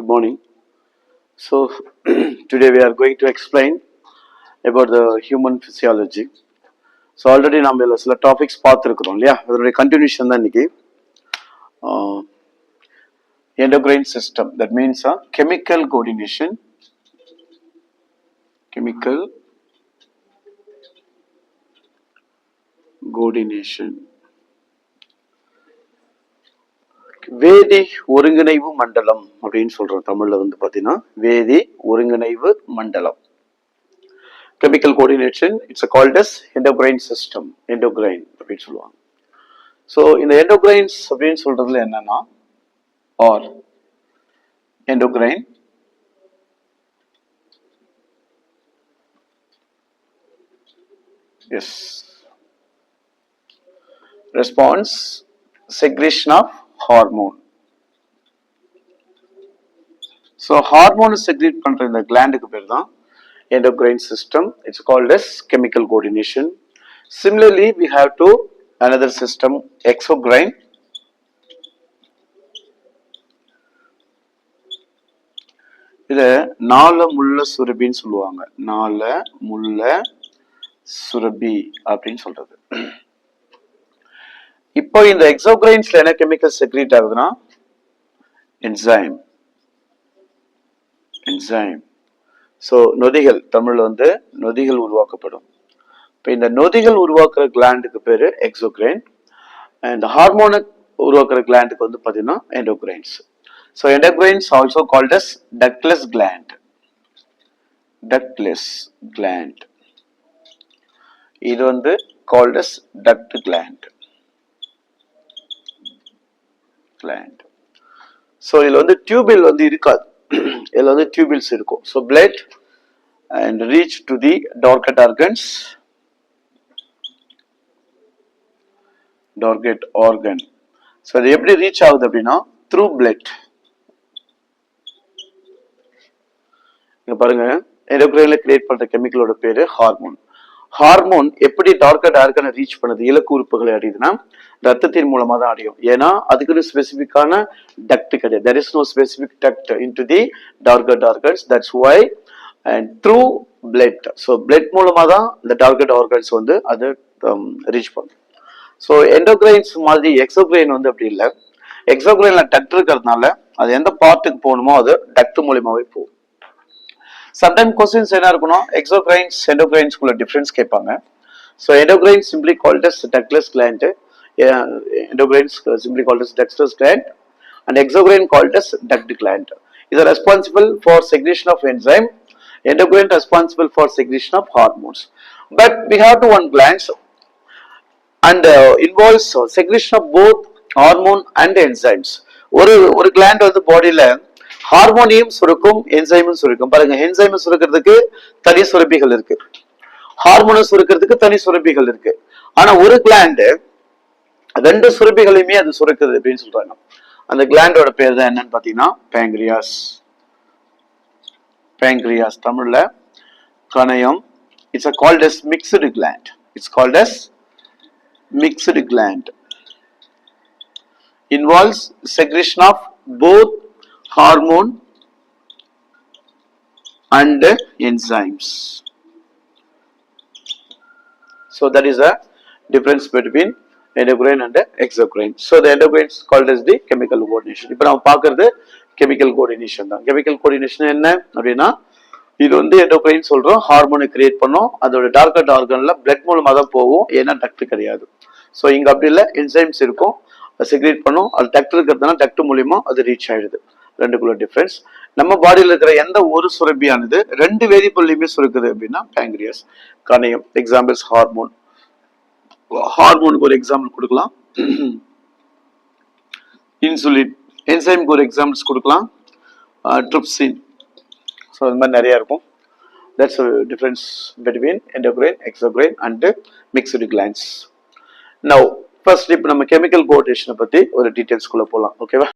Good morning. So, today we are going to explain about the human physiology. So, already நம்ம சில topics பார்த்துருக்குறோம் இல்லையா, அதனுடைய continuation தான் இன்னைக்கு. Endocrine system, that means chemical coordination. Chemical coordination. வேதி ஒருங்கிணைவு மண்டலம் அப்படின்னு சொல்றோம் தமிழ்ல வந்து பாத்தீங்கன்னா வேதி ஒருங்கிணைவு மண்டலம். Chemical coordination, it's called as endocrine system. Endocrine அப்படின்னு சொல்லுவாங்க. ஸோ இந்த endocrines அப்படின்னு சொல்றதுல என்னன்னா or endocrine yes response secretion of hormone. So hormone secrete பண்ற இந்த glandக்கு பேர் தான் endocrine system. It's called as chemical coordination. Similarly, we have to another system, exocrine. இத நாள முள்ள சுரபின்னு சொல்லுவாங்க. நாள முள்ள சுரபி அப்படின்னு சொல்றது. இப்போ இந்த எக்ஸோகிரைன்ஸ்ல என்ன கெமிக்கல் செக்ரீட் ஆகுதுன்னா என்சைம். ஸோ நொதிகள், தமிழ்ல வந்து நொதிகள் உருவாக்கப்படும். இப்போ இந்த நொதிகள் உருவாக்குற கிளாண்டுக்கு பேரு எக்ஸோகிரைன். அண்ட் ஹார்மோனை உருவாக்குற கிளாண்டுக்கு வந்து பார்த்தீங்கன்னா endocrines. So endocrines also called as ductless gland. இது வந்து called as duct gland. So இதுல வந்து டியூபில் வந்து இருக்காது, இதுல வந்து டியூபில்ஸ் இருக்கும். So blood and reach to the target organ. So அது எப்படி ரீச் ஆகுது அப்படின்னா த்ரூ பிளட். இங்க பாருங்க, எண்டோகிரைன்ல கிரியேட் பண்ற கெமிக்கலோட பேரு ஹார்மோன். ஹார்மோன் எப்படி டார்கெட் ஆர்கனை ரீச் பண்ணுது, இலக்கு உறுப்புகளை அடையுதுன்னா ரத்தத்தின் மூலமா தான் அடையும். ஏன்னா அதுக்கு ஸ்பெசிபிக்கான டக்ட் கிடையாது. there is no specific duct into the target organs. That's why and through blood. So blood மூலமா தான் இந்த டார்கெட் ஆர்கன்ஸ் வந்து அது ரீச் பண்ணும். ஸோ எண்டோகிரைன்ஸ் மாதிரி எக்ஸோகிரைன் வந்து அப்படி இல்லை. எக்ஸோகிரைன்ல டக்ட் இருக்கிறதுனால அது எந்த பார்ட்டுக்கு போகணுமோ அது டக்ட் மூலியமாவே போகும். சம்டைம் கொஸ்டின்ஸ் என்ன இருக்கணும், எக்ஸோகிரைன்ஸ் எண்டோகிரைன்ஸ்குள்ள டிஃபரன்ஸ் கேட்பாங்க. So endocrine simply called as ductless gland. Endocrines simply called as ductless gland, and exocrine called as duct gland. Is responsible for secretion of enzyme. Endocrine responsible for secretion of hormones. But we have to one glands and involves secretion of both hormone and enzymes. ஒரு gland வந்து பாடியில harmonium சுரக்கும், என்சைமும் சுரக்கும். பாருங்க, enzyme சுரக்கிறதுக்கு தனி சுரப்பிகள் இருக்கு, ஹார்மோனை சுரக்கிறதுக்கு தனி சுரப்பிகள் இருக்கு. ஆனா ஒரு கிளாண்ட் ரெண்டு சுரப்பிகளையுமே அது சுரக்குது அப்படின்னு சொல்றாங்க. அந்த கிளாண்டோட பேர் தான் என்னன்னு பாத்தீங்கன்னா பேங்க்ரியாஸ். தமிழ்ல கணையம். It's called as mixed gland. Involves secretion of both hormone and enzymes. So that is a difference between endocrine and exocrine. So the endocrine is called as the chemical coordination. இப்போ நம்ம பார்க்கிறது chemical coordination தான். chemical coordination என்ன அப்படின்னா, இது வந்து endocrine சொல்றோம், ஹார்மோனை create பண்ணும், அதோட டார்கெட் ஆர்கன்ல பிளட் மூலமா தான் போகும், ஏன்னா டக்ட் கிடையாது. ஸோ இங்க அப்படி இல்லை, என்சைம்ஸ் இருக்கும், செக்ரேட் பண்ணும். அது டக்ட் இருக்கிறதுனால டக்ட் மூலியமா அது ரீச் ஆயிடுது. ரெண்டுக்குள்ள டிஃபரன்ஸ். நம்ம பாடியில் இருக்கிற எந்த ஒரு சுரப்பியானது ரெண்டு வேதிப்பொருளையுமே சுரக்குது அப்படின்னா பேங்க்ரியாஸ், கணையம். Examples hormone. ஹார்மோனுக்கு ஒரு எக்ஸாம்பிள் கொடுக்கலாம், இன்சுலின். என்சைமுக்கு ஒரு எக்ஸாம்பிள்ஸ் கொடுக்கலாம், ட்ரிப்சின். ஸோ அது மாதிரி நிறைய இருக்கும். That's difference between endocrine, exocrine and mixed glands. Now first இப்போ நம்ம கெமிக்கல் கோஆர்டினேஷனை பத்தி ஒரு டீடைல்ஸ்குள்ள போகலாம். ஓகேவா?